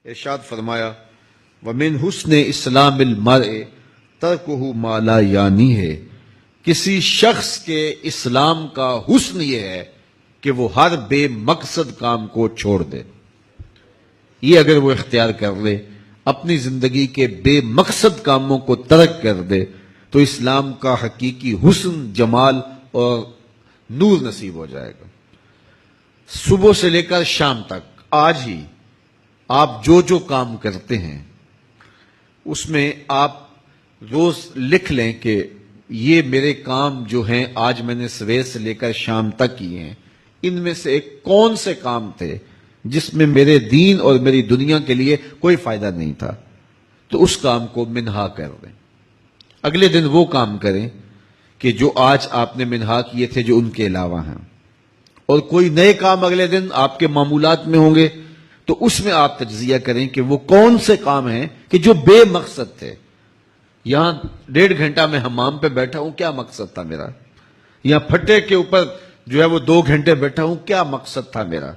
ارشاد فرمایا وَمِنْ حُسْنِ اسلام المرء ترکہ ما لا یعنی ہے، کسی شخص کے اسلام کا حسن یہ ہے کہ وہ ہر بے مقصد کام کو چھوڑ دے۔ یہ اگر وہ اختیار کر لے، اپنی زندگی کے بے مقصد کاموں کو ترک کر دے تو اسلام کا حقیقی حسن، جمال اور نور نصیب ہو جائے گا۔ صبح سے لے کر شام تک آج ہی آپ جو جو کام کرتے ہیں اس میں آپ روز لکھ لیں کہ یہ میرے کام جو ہیں آج میں نے صبح سے لے کر شام تک کیے ہیں، ان میں سے کون سے کام تھے جس میں میرے دین اور میری دنیا کے لیے کوئی فائدہ نہیں تھا، تو اس کام کو منہا کر دیں۔ اگلے دن وہ کام کریں کہ جو آج آپ نے منہا کیے تھے جو ان کے علاوہ ہیں، اور کوئی نئے کام اگلے دن آپ کے معمولات میں ہوں گے تو اس میں آپ تجزیہ کریں کہ وہ کون سے کام ہیں کہ جو بے مقصد تھے۔ یہاں 1.5 گھنٹہ میں حمام پہ بیٹھا ہوں، کیا مقصد تھا میرا؟ یہاں پھٹے کے اوپر جو ہے وہ 2 گھنٹے بیٹھا ہوں، کیا مقصد تھا میرا؟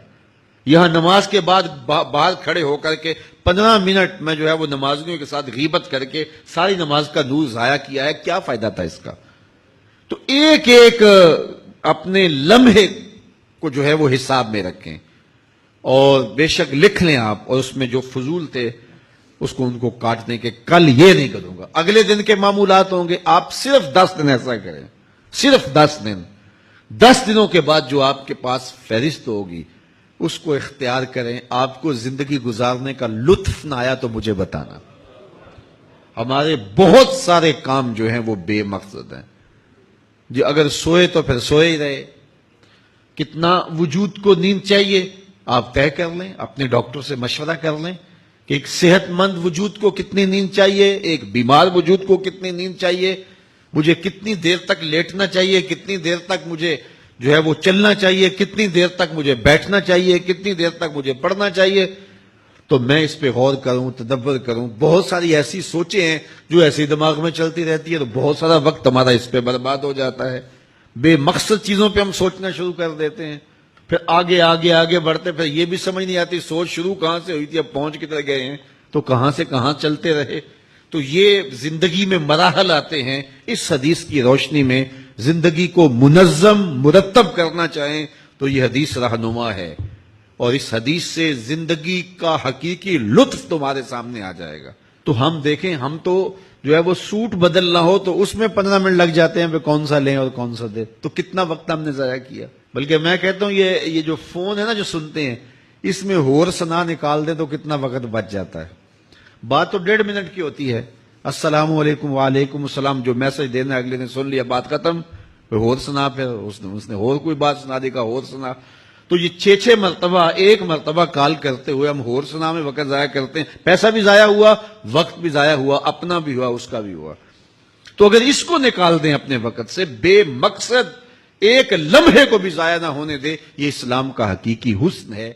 یہاں نماز کے بعد باہر کھڑے ہو کر کے 15 منٹ میں جو ہے وہ نمازیوں کے ساتھ غیبت کر کے ساری نماز کا نور ضائع کیا ہے، کیا فائدہ تھا اس کا؟ تو ایک ایک اپنے لمحے کو جو ہے وہ حساب میں رکھیں، اور بے شک لکھ لیں آپ، اور اس میں جو فضول تھے اس کو ان کو کاٹ دیں کہ کل یہ نہیں کروں گا۔ اگلے دن کے معمولات ہوں گے، آپ صرف 10 دن ایسا کریں، صرف 10 دن۔ 10 دنوں کے بعد جو آپ کے پاس فہرست ہوگی اس کو اختیار کریں۔ آپ کو زندگی گزارنے کا لطف نہ آیا تو مجھے بتانا۔ ہمارے بہت سارے کام جو ہیں وہ بے مقصد ہیں جی، اگر سوئے تو پھر سوئے ہی رہے۔ کتنا وجود کو نیند چاہیے آپ طے کر لیں، اپنے ڈاکٹر سے مشورہ کر لیں کہ ایک صحت مند وجود کو کتنی نیند چاہیے، ایک بیمار وجود کو کتنی نیند چاہیے، مجھے کتنی دیر تک لیٹنا چاہیے، کتنی دیر تک مجھے جو ہے وہ چلنا چاہیے، کتنی دیر تک مجھے بیٹھنا چاہیے، کتنی دیر تک مجھے پڑھنا چاہیے۔ تو میں اس پہ غور کروں، تدبر کروں۔ بہت ساری ایسی سوچیں ہیں جو ایسی دماغ میں چلتی رہتی ہے، تو بہت سارا وقت ہمارا اس پہ برباد ہو جاتا ہے۔ بے مقصد چیزوں پہ ہم سوچنا شروع کر دیتے ہیں، پھر آگے آگے آگے بڑھتے، پھر یہ بھی سمجھ نہیں آتی سوچ شروع کہاں سے ہوئی تھی، اب پہنچ کدھر گئے ہیں، تو کہاں سے کہاں چلتے رہے۔ تو یہ زندگی میں مراحل آتے ہیں۔ اس حدیث کی روشنی میں زندگی کو منظم مرتب کرنا چاہیں تو یہ حدیث رہنما ہے، اور اس حدیث سے زندگی کا حقیقی لطف تمہارے سامنے آ جائے گا۔ تو ہم دیکھیں، ہم تو جو ہے وہ سوٹ بدلنا ہو تو اس میں 15 منٹ لگ جاتے ہیں، کون سا لیں اور کون سا دیں، تو کتنا وقت ہم نے ضائع کیا۔ بلکہ میں کہتا ہوں یہ جو فون ہے نا جو سنتے ہیں، اس میں ہور سنا نکال دیں تو کتنا وقت بچ جاتا ہے۔ بات تو 1.5 منٹ کی ہوتی ہے، السلام علیکم وعلیکم السلام، جو میسج دینا اگلے نے سن لیا، بات ختم، پھر ہور سنا، پھر اس نے ہور کوئی بات سنا دی، کا ہور سنا۔ تو یہ 6 مرتبہ ایک مرتبہ کال کرتے ہوئے ہم ہور سنا میں وقت ضائع کرتے ہیں، پیسہ بھی ضائع ہوا، وقت بھی ضائع ہوا، اپنا بھی ہوا، اس کا بھی ہوا۔ تو اگر اس کو نکال دیں اپنے وقت سے، بے مقصد ایک لمحے کو بھی ضائع نہ ہونے دے، یہ اسلام کا حقیقی حسن ہے۔